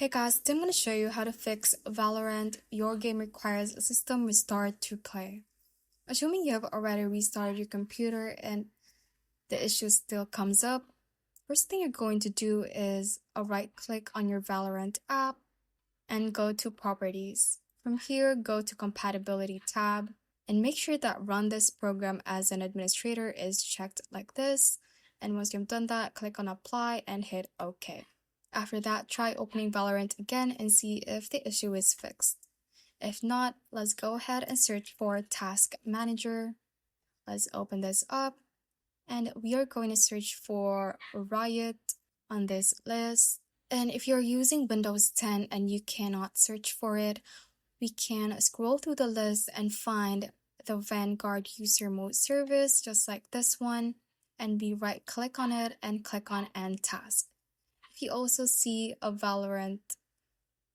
Hey guys, today I'm going to show you how to fix Valorant. Your game requires a system restart to play. Assuming you have already restarted your computer and the issue still comes up, first thing you're going to do is right click on your Valorant app and go to Properties. From here, go to Compatibility tab and make sure that Run this program as an administrator is checked like this. And once you've done that, click on Apply and hit OK. After that, try opening Valorant again and see if the issue is fixed. If not, let's go ahead and search for Task Manager. Let's open this up and we are going to search for Riot on this list. And if you're using Windows 10 and you cannot search for it, we can scroll through the list and find the Vanguard user mode service just like this one, and we right click on it and click on End Task. If you also see a Valorant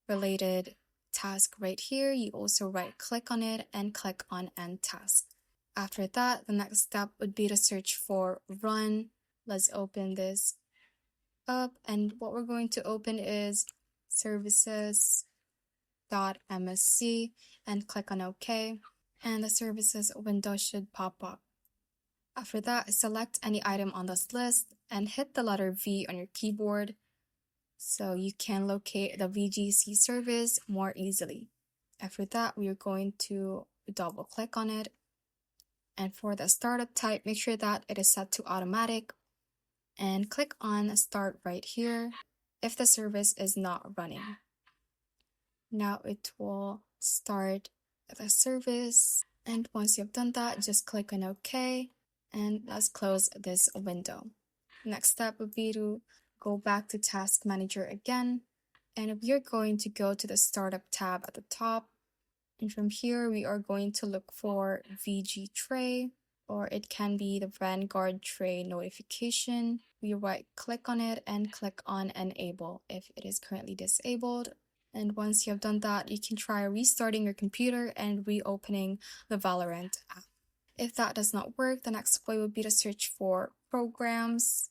related task right here, you also right click on it and click on End Task. After that, the next step would be to search for Run. Let's open this up, and what we're going to open is services.msc and click on OK, and the services window should pop up. After that, select any item on this list and hit the letter V on your keyboard so you can locate the VGC service more easily. After that, we are going to double click on it, and for the startup type, make sure that it is set to automatic and click on Start right here if the service is not running. Now it will start the service, and once you've done that, just click on OK and let's close this window. Next step would be to go back to Task Manager again, and we are going to go to the Startup tab at the top, and from here we are going to look for VG Tray, or it can be the Vanguard Tray notification. We right click on it and click on Enable if it is currently disabled. And once you have done that, you can try restarting your computer and reopening the Valorant app. If that does not work, the next way would be to search for Programs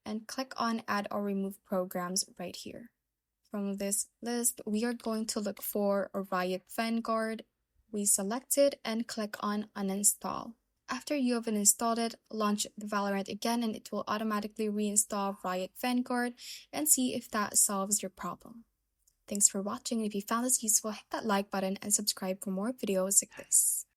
and click on Add or Remove Programs right here. From this list, we are going to look for a Riot Vanguard. We select it and click on Uninstall. After you have installed it, launch the Valorant again and it will automatically reinstall Riot Vanguard and see if that solves your problem. Thanks for watching. If you found this useful, hit that like button and subscribe for more videos like this.